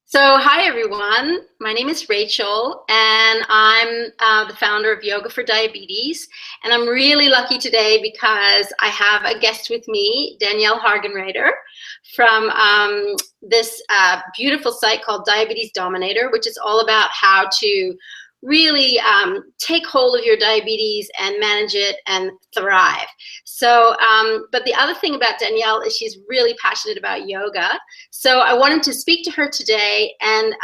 So, hi everyone. My name is Rachel, and I'm the founder of Yoga for Diabetes. And I'm really lucky today because I have a guest with me, Daniele Hargenrader, from this beautiful site called Diabetes Dominator, which is all about how to really take hold of your diabetes and manage it and thrive. So, but the other thing about Daniele is she's really passionate about yoga. So I wanted to speak to her today and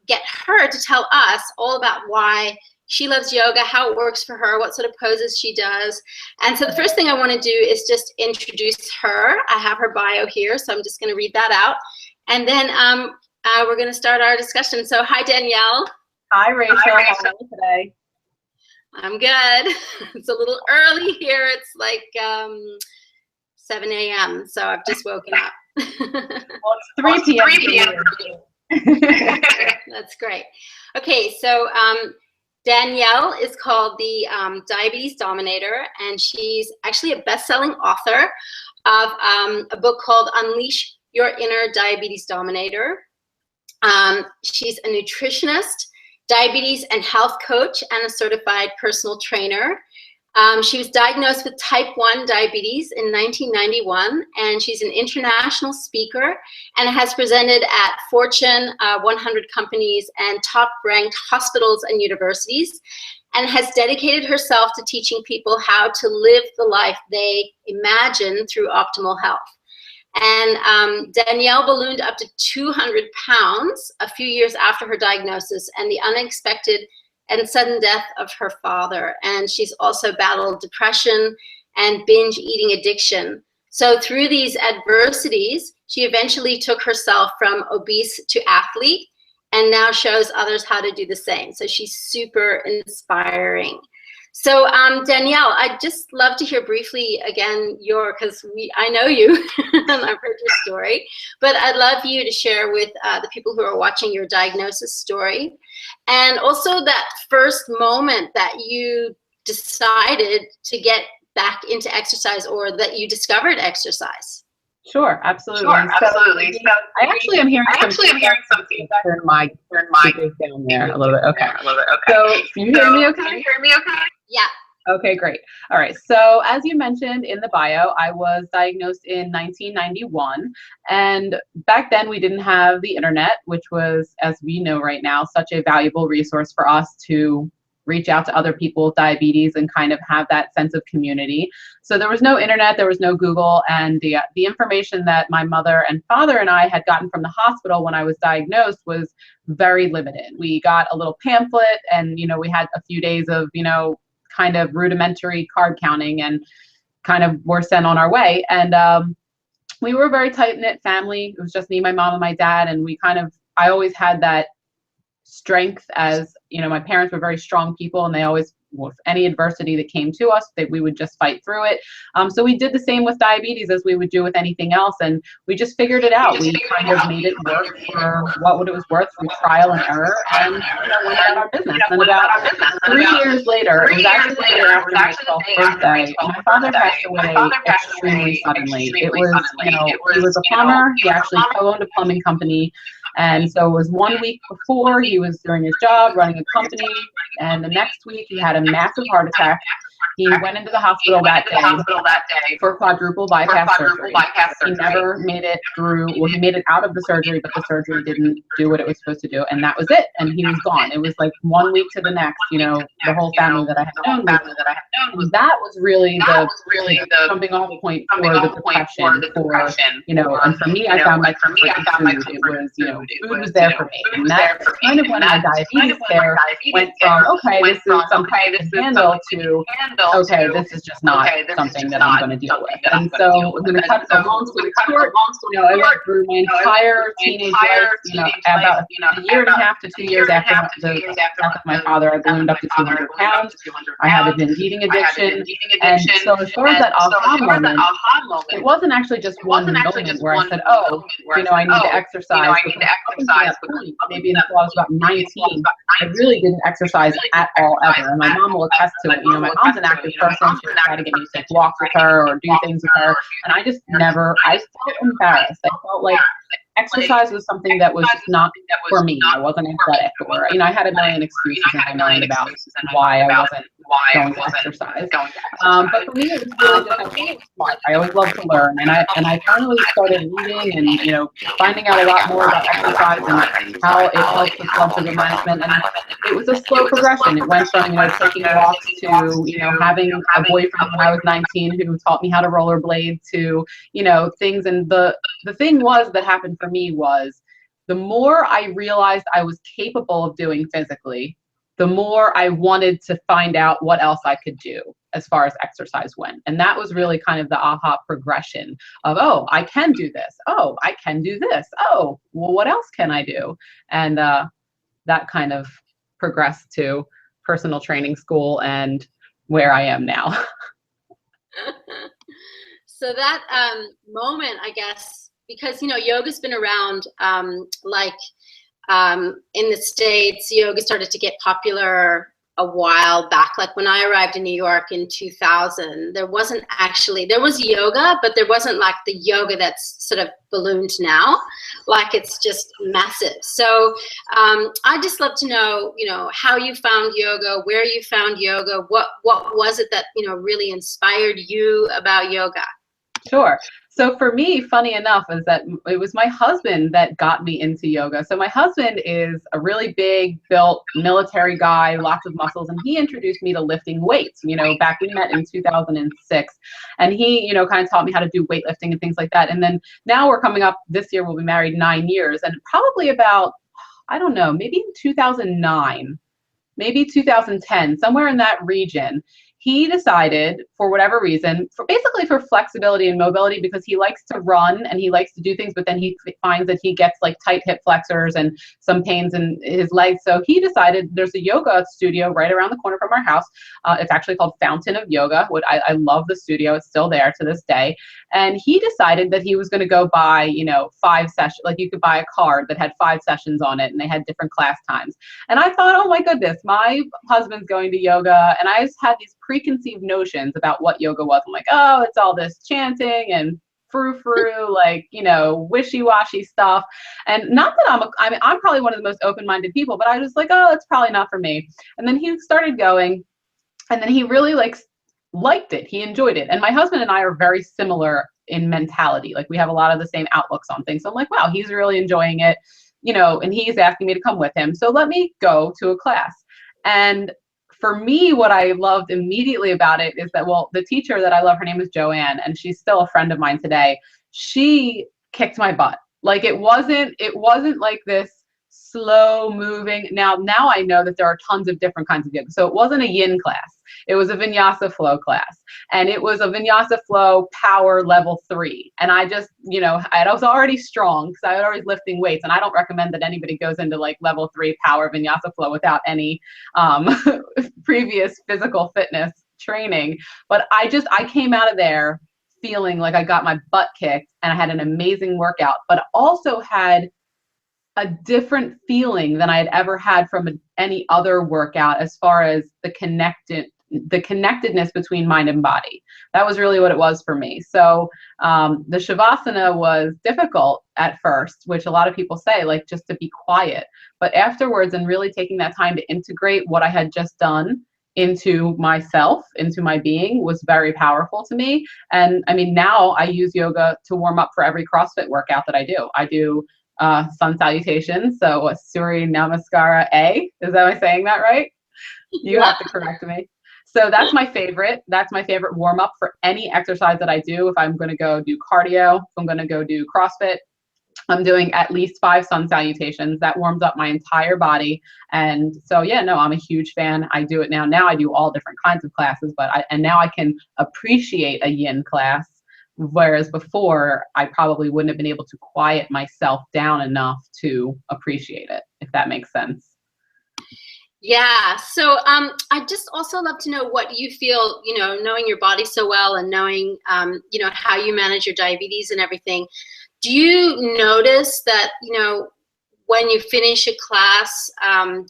get her to tell us all about why she loves yoga, how it works for her, what sort of poses she does. And so the first thing I want to do is just introduce her. I have her bio here, so I'm just going to read that out. And then we're going to start our discussion. So hi, Daniele. Hi, Rachel. How are you today? I'm good. It's a little early here. It's like 7 a.m., so I've just woken up. Well, it's 3 p.m. for me. That's great. Okay, so Daniele is called the Diabetes Dominator, and she's actually a best-selling author of a book called Unleash Your Inner Diabetes Dominator. She's a nutritionist, diabetes and health coach, and a certified personal trainer. She was diagnosed with type 1 diabetes in 1991, and she's an international speaker and has presented at Fortune 100 companies and top-ranked hospitals and universities, and has dedicated herself to teaching people how to live the life they imagine through optimal health. And Daniele ballooned up to 200 pounds a few years after her diagnosis and the unexpected and sudden death of her father. And she's also battled depression and binge eating addiction. So through these adversities, she eventually took herself from obese to athlete and now shows others how to do the same. So she's super inspiring. So Daniele, I'd just love to hear briefly again because I know you and I've heard your story, but I'd love you to share with the people who are watching your diagnosis story, and also that first moment that you decided to get back into exercise, or that you discovered exercise. Sure, absolutely. Sure, absolutely. So I actually am hearing some feedback. Turn my down there a little bit. Okay. So can you hear me okay? Yeah. Okay, great. All right. So as you mentioned in the bio, I was diagnosed in 1991. And back then we didn't have the internet, which was, as we know right now, such a valuable resource for us to reach out to other people with diabetes and kind of have that sense of community. So there was no internet, there was no Google, and the information that my mother and father and I had gotten from the hospital when I was diagnosed was very limited. We got a little pamphlet, and we had a few days of kind of rudimentary card counting, and kind of were sent on our way. And we were a very tight-knit family. It was just me, my mom, and my dad, and I always had that strength, as my parents were very strong people, and they always, with any adversity that came to us, that we would just fight through it. So we did the same with diabetes as we would do with anything else, and we just figured it out. We kind of made it work for what it was worth through trial and error, and went about our business. And about 3 years later, it was actually the day after my 12th birthday, my father passed away extremely suddenly. It was, he was a plumber. He actually co-owned a plumbing company. And so it was 1 week before, he was doing his job, running a company, and the next week he had a massive heart attack. He went into the hospital that day for quadruple bypass surgery. He never made it through, well, he made it out of the surgery, but the surgery didn't do what it was supposed to do, and that was it, and he was gone. It was like 1 week to the next, the whole family that I had known. That was really the jumping off point for the depression, and for me, I found my food. It was, food was there for me, and that's kind of when my diabetes care went from, okay, this is something I can handle, to, okay, this is just not something that I'm going to deal with. And so I'm going to cut the long story short. I went through my entire teenage life, about a year and a half to 2 years after the death of my father, I ballooned up to 200 pounds. I had a binge eating addiction. And so as far as that aha moment, it wasn't actually just one moment where I said, oh, I need to exercise. Maybe until I was about 19, I really didn't exercise at all ever. And my mom will attest to it. My mom's an active person. She would try to get me to take walks with her or do things with her. And I just never, I felt embarrassed. I felt like exercise was something that was just not for me. I wasn't athletic, or, you know, I had a million excuses in my mind about why I wasn't going to exercise. But for me, it was really just, I was always smart. I always loved to learn, and I finally started reading and, you know, finding out a lot more about exercise and how it helps with blood sugar management. And it was a slow progression. It went from, you know, taking walks to, you know, having a boyfriend when I was 19 who taught me how to rollerblade, to, you know, things. And the thing was that happened for me was, the more I realized I was capable of doing physically, the more I wanted to find out what else I could do as far as exercise went. And that was really kind of the aha progression of, oh, I can do this. Oh, I can do this. Oh, well, what else can I do? And that kind of progressed to personal training school and where I am now. So that moment, I guess, because, you know, yoga's been around, in the States, yoga started to get popular a while back. Like when I arrived in New York in 2000, there was yoga, but there wasn't like the yoga that's sort of ballooned now. Like it's just massive. So I'd just love to know, you know, how you found yoga, where you found yoga, what was it that, you know, really inspired you about yoga? Sure. So for me, funny enough, is that it was my husband that got me into yoga. So my husband is a really big built military guy, lots of muscles, and he introduced me to lifting weights. You know, back we met in 2006, and he, you know, kind of taught me how to do weightlifting and things like that. And then now we're coming up this year, we'll be married 9 years, and probably about, I don't know, maybe in 2009, maybe 2010, somewhere in that region, he decided, for whatever reason, basically for flexibility and mobility, because he likes to run and he likes to do things, but then he finds that he gets like tight hip flexors and some pains in his legs. So he decided, there's a yoga studio right around the corner from our house. It's actually called Fountain of Yoga. I love the studio. It's still there to this day. And he decided that he was going to go buy, you know, 5 sessions. Like you could buy a card that had 5 sessions on it, and they had different class times. And I thought, oh my goodness, my husband's going to yoga. And I just had these preconceived notions about what yoga was. I'm like, oh, it's all this chanting and frou-frou, like, you know, wishy-washy stuff. And not that I'm probably one of the most open-minded people, but I was like, oh, it's probably not for me. And then he started going, and then he really liked it. He enjoyed it. And my husband and I are very similar in mentality. Like we have a lot of the same outlooks on things. So I'm like, wow, he's really enjoying it, you know, and he's asking me to come with him. So let me go to a class. And for me, what I loved immediately about it is that, well, the teacher that I love, her name is Joanne, and she's still a friend of mine today. She kicked my butt. Like it wasn't like this slow moving. Now I know that there are tons of different kinds of yoga. So it wasn't a yin class. It was a vinyasa flow class, and it was a vinyasa flow power level 3. And I just, you know, I was already strong because I was already lifting weights, and I don't recommend that anybody goes into like level 3 power vinyasa flow without any previous physical fitness training. But I came out of there feeling like I got my butt kicked, and I had an amazing workout, but also had a different feeling than I had ever had from any other workout, as far as the connectedness between mind and body. That was really what it was for me. So the Shavasana was difficult at first, which a lot of people say, like, just to be quiet. But afterwards, and really taking that time to integrate what I had just done into myself, into my being, was very powerful to me. And I mean, now I use yoga to warm up for every CrossFit workout that I do. I do sun salutations. So Surya Namaskara A. Is that, am I saying that right? You have to correct me. So that's my favorite. That's my favorite warm up for any exercise that I do. If I'm going to go do cardio, if I'm going to go do CrossFit, I'm doing at least 5 sun salutations. That warms up my entire body. And so, yeah, no, I'm a huge fan. I do it now. Now I do all different kinds of classes, and now I can appreciate a yin class. Whereas before, I probably wouldn't have been able to quiet myself down enough to appreciate it, if that makes sense. Yeah. So I'd just also love to know what you feel, you know, knowing your body so well and knowing, you know, how you manage your diabetes and everything. Do you notice that, you know, when you finish a class,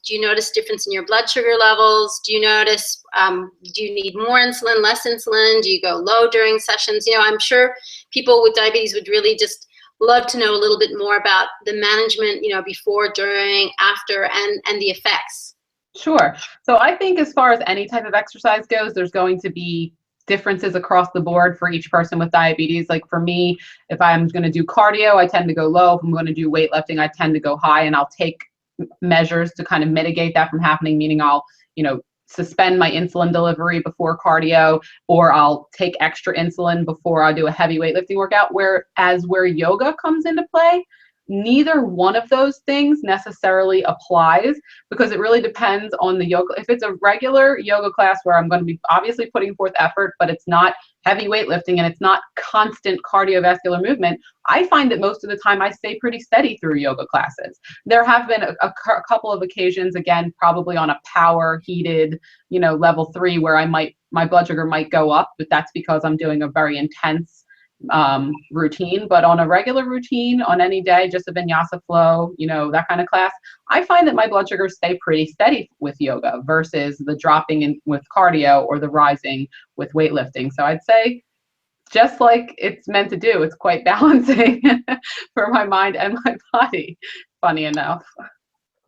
do you notice difference in your blood sugar levels? Do you notice, do you need more insulin, less insulin? Do you go low during sessions? You know, I'm sure people with diabetes would really just love to know a little bit more about the management, before, during, after, and the effects. Sure. So I think as far as any type of exercise goes, there's going to be differences across the board for each person with diabetes. Like for me, if I'm going to do cardio, I tend to go low. If I'm going to do weightlifting, I tend to go high, and I'll take measures to kind of mitigate that from happening, meaning I'll, suspend my insulin delivery before cardio, or I'll take extra insulin before I do a heavy weightlifting workout. Whereas where yoga comes into play, neither one of those things necessarily applies, because it really depends on the yoga. If it's a regular yoga class where I'm going to be obviously putting forth effort, but it's not heavy weightlifting and it's not constant cardiovascular movement, I find that most of the time I stay pretty steady through yoga classes. There have been a couple of occasions, again, probably on a power heated, level 3, where my blood sugar might go up, but that's because I'm doing a very intense routine. But on a regular routine, on any day, just a vinyasa flow, that kind of class, I find that my blood sugars stay pretty steady with yoga versus the dropping in with cardio or the rising with weightlifting. So I'd say, just like it's meant to do, it's quite balancing for my mind and my body, funny enough.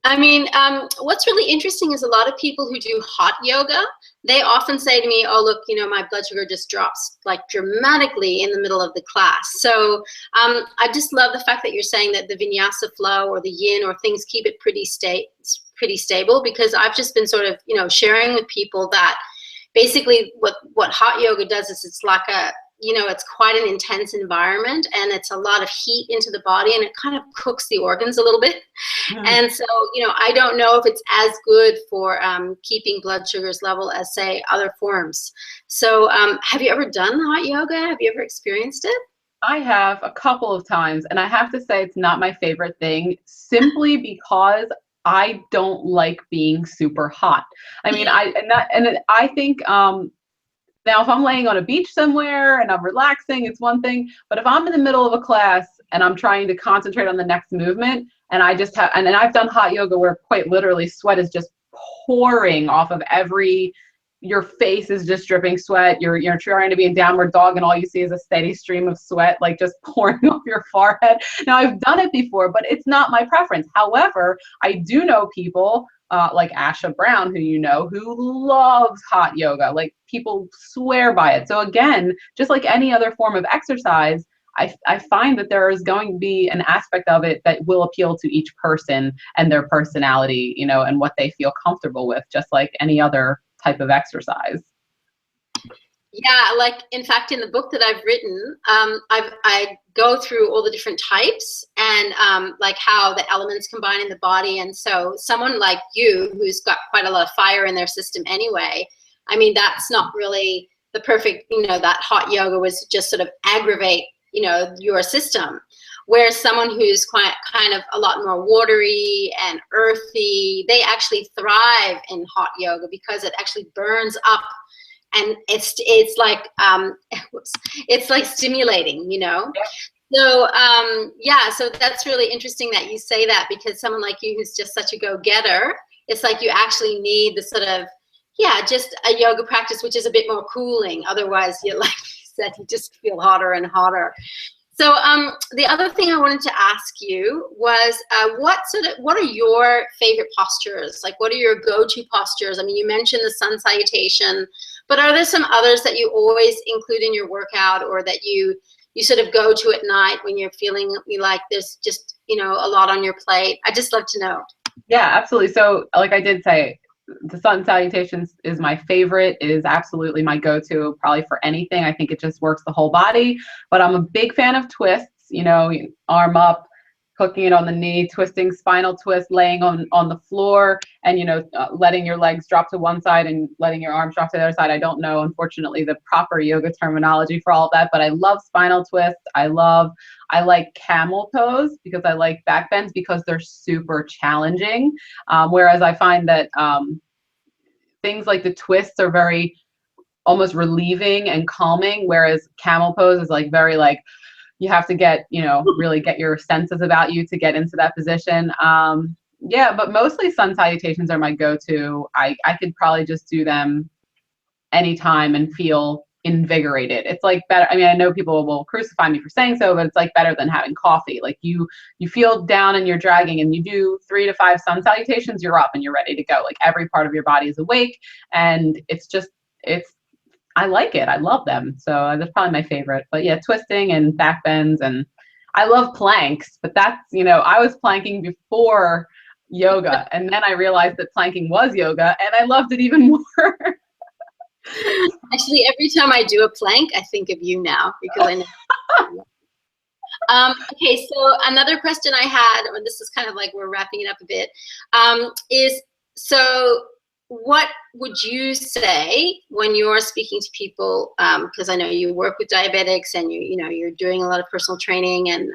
I mean, what's really interesting is a lot of people who do hot yoga, they often say to me, oh, look, my blood sugar just drops like dramatically in the middle of the class. So I just love the fact that you're saying that the vinyasa flow or the yin or things keep it pretty stable, because I've just been sort of, sharing with people that basically what hot yoga does is it's like it's quite an intense environment, and it's a lot of heat into the body, and it kind of cooks the organs a little bit. Mm-hmm. And so, I don't know if it's as good for keeping blood sugars level as, say, other forms. So have you ever done hot yoga? Have you ever experienced it? I have a couple of times, and I have to say it's not my favorite thing, simply because I don't like being super hot. I mean, I think now, if I'm laying on a beach somewhere and I'm relaxing, it's one thing. But if I'm in the middle of a class and I'm trying to concentrate on the next movement, and I just have, and I've done hot yoga where quite literally sweat is just pouring off of your face is just dripping sweat. You're trying to be in downward dog, and all you see is a steady stream of sweat, like just pouring off your forehead. Now, I've done it before, but it's not my preference. However, I do know people like Asha Brown, who loves hot yoga. Like, people swear by it. So again, just like any other form of exercise, I find that there is going to be an aspect of it that will appeal to each person and their personality, and what they feel comfortable with, just like any other type of exercise. Yeah, like in fact, in the book that I've written, I go through all the different types and like how the elements combine in the body. And so someone like you, who's got quite a lot of fire in their system anyway, I mean, that's not really the perfect, that hot yoga was just sort of aggravate, your system. Whereas someone who's kind of a lot more watery and earthy, they actually thrive in hot yoga because it actually burns up. And it's like it's like stimulating, So so that's really interesting that you say that, because someone like you who's just such a go-getter, it's like you actually need the sort of just a yoga practice which is a bit more cooling. Otherwise, like you said, you just feel hotter and hotter. So the other thing I wanted to ask you was what are your favorite postures? Like, what are your go-to postures? I mean, you mentioned the sun salutation, but are there some others that you always include in your workout, or that you sort of go to at night when you're feeling like there's just, a lot on your plate? I'd just love to know. Yeah, absolutely. So like I did say, the sun salutations is my favorite. It is absolutely my go-to probably for anything. I think it just works the whole body, but I'm a big fan of twists, arm up, hooking it on the knee, twisting, spinal twist, laying on the floor, and, letting your legs drop to one side and letting your arms drop to the other side. I don't know, unfortunately, the proper yoga terminology for all of that, but I love spinal twists. I like camel pose because I like back bends because they're super challenging. Whereas I find that things like the twists are very almost relieving and calming, whereas camel pose is like very like, you have to get, really get your senses about you to get into that position. But mostly sun salutations are my go-to. I could probably just do them anytime and feel invigorated. It's like better. I mean, I know people will crucify me for saying so, but it's like better than having coffee. Like you feel down and you're dragging, and you do 3 to 5 sun salutations, you're up and you're ready to go. Like every part of your body is awake, and I like it. I love them. So that's probably my favorite. But yeah, twisting and back bends, and I love planks, but that's, I was planking before yoga, and then I realized that planking was yoga, and I loved it even more. Actually, every time I do a plank, I think of you now, because I know. Okay, so another question I had, or this is kind of like we're wrapping it up a bit, is so what would you say when you're speaking to people, because I know you work with diabetics and you're doing a lot of personal training and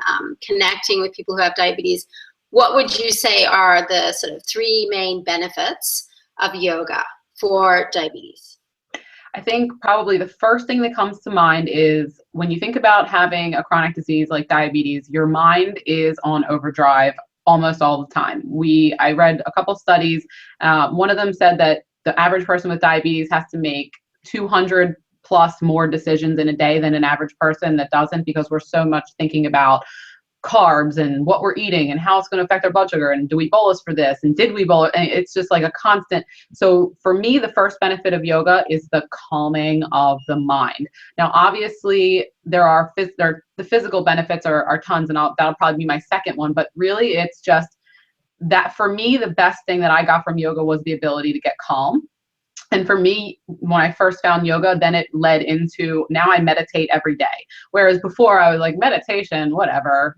connecting with people who have diabetes, what would you say are the sort of 3 main benefits of yoga for diabetes? I think probably the first thing that comes to mind is when you think about having a chronic disease like diabetes, your mind is on overdrive almost all the time. I read a couple studies. One of them said that the average person with diabetes has to make 200 plus more decisions in a day than an average person that doesn't, because we're so much thinking about carbs and what we're eating and how it's going to affect our blood sugar, and do we bolus for this, and did we bolus, and it's just like a constant. So for me, the first benefit of yoga is the calming of the mind. Now obviously the physical benefits are tons, and that'll probably be my second one, but really it's just that for me the best thing that I got from yoga was the ability to get calm. And for me, when I first found yoga, then it led into, now I meditate every day. Whereas before I was like, meditation, whatever,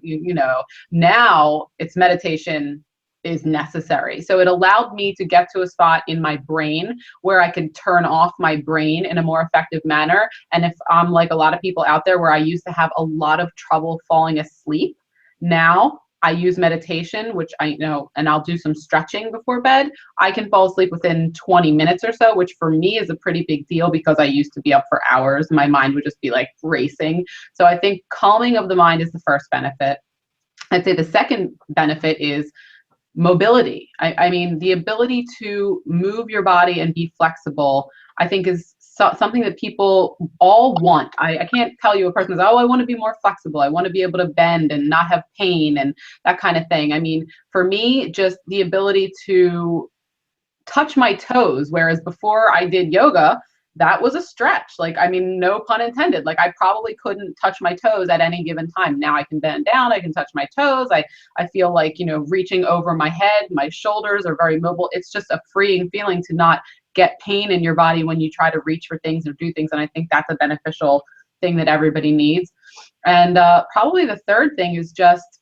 now it's meditation is necessary. So it allowed me to get to a spot in my brain where I could turn off my brain in a more effective manner. And if I'm like a lot of people out there where I used to have a lot of trouble falling asleep, now I use meditation, which I know, and I'll do some stretching before bed. I can fall asleep within 20 minutes or so, which for me is a pretty big deal because I used to be up for hours. My mind would just be like racing. So I think calming of the mind is the first benefit. I'd say the second benefit is mobility. I mean, the ability to move your body and be flexible, I think is something that people all want. I can't tell you a person says, oh, I want to be more flexible. I want to be able to bend and not have pain and that kind of thing. I mean, for me, just the ability to touch my toes, whereas before I did yoga, that was a stretch. Like, I mean, no pun intended. Like I probably couldn't touch my toes at any given time. Now I can bend down, I can touch my toes. I feel like, reaching over my head, my shoulders are very mobile. It's just a freeing feeling to not get pain in your body when you try to reach for things or do things. And I think that's a beneficial thing that everybody needs. And probably the third thing is just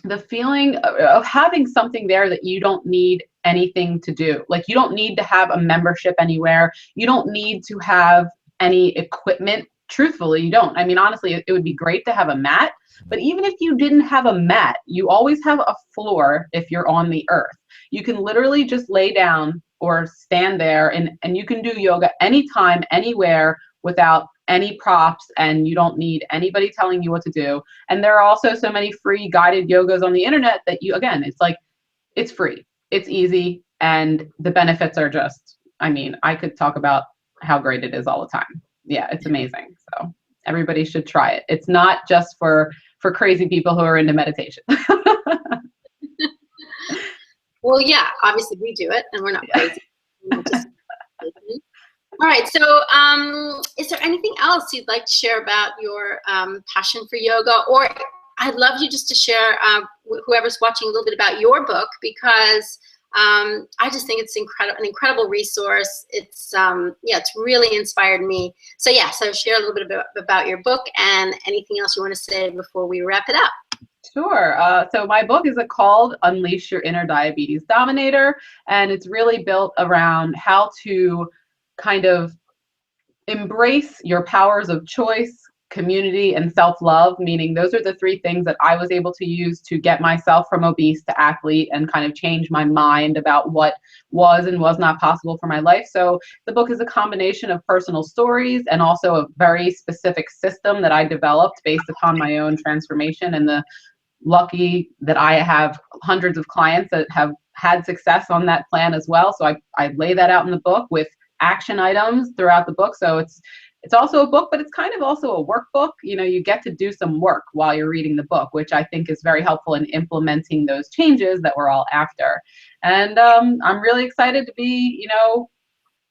the feeling of having something there that you don't need anything to do. Like you don't need to have a membership anywhere. You don't need to have any equipment. Truthfully, you don't. I mean, honestly, it would be great to have a mat, but even if you didn't have a mat, you always have a floor if you're on the earth. You can literally just lay down or stand there and you can do yoga anytime, anywhere without any props, and you don't need anybody telling you what to do. And there are also so many free guided yogas on the internet that it's free, it's easy, and the benefits are just, I mean, I could talk about how great it is all the time. Yeah, it's amazing. So everybody should try it. It's not just for crazy people who are into meditation. Well, yeah, obviously we do it and we're not crazy. All right, so is there anything else you'd like to share about your passion for yoga? Or I'd love you just to share, whoever's watching, a little bit about your book, because I just think it's an incredible resource. It's it's really inspired me. So yeah, so share a little bit about your book and anything else you want to say before we wrap it up. Sure. So my book is called Unleash Your Inner Diabetes Dominator, and it's really built around how to kind of embrace your powers of choice, community, and self-love, meaning those are the 3 things that I was able to use to get myself from obese to athlete and kind of change my mind about what was and was not possible for my life. So the book is a combination of personal stories and also a very specific system that I developed based upon my own transformation, and the lucky that I have hundreds of clients that have had success on that plan as well. So I lay that out in the book with action items throughout the book. So it's it's also a book, but it's kind of also a workbook. You know, you get to do some work while you're reading the book, which I think is very helpful in implementing those changes that we're all after. And I'm really excited to be, you know,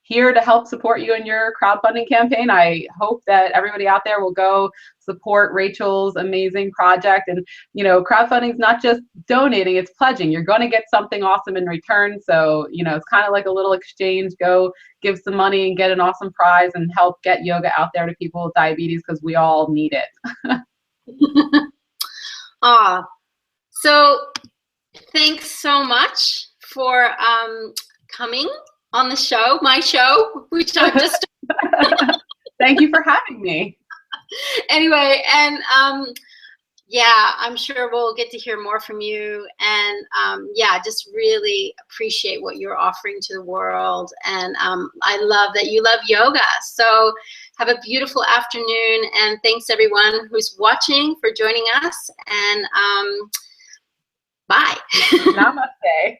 here to help support you in your crowdfunding campaign. I hope that everybody out there will go support Rachel's amazing project. And, you know, crowdfunding is not just donating, it's pledging. You're going to get something awesome in return. So, you know, it's kind of like a little exchange. Go give some money and get an awesome prize and help get yoga out there to people with diabetes, because we all need it. So thanks so much for coming on the show, my show, which I've just Thank you for having me. Anyway, and yeah, I'm sure we'll get to hear more from you. And yeah, just really appreciate what you're offering to the world. And I love that you love yoga. So have a beautiful afternoon. And thanks everyone who's watching for joining us. And bye. Namaste.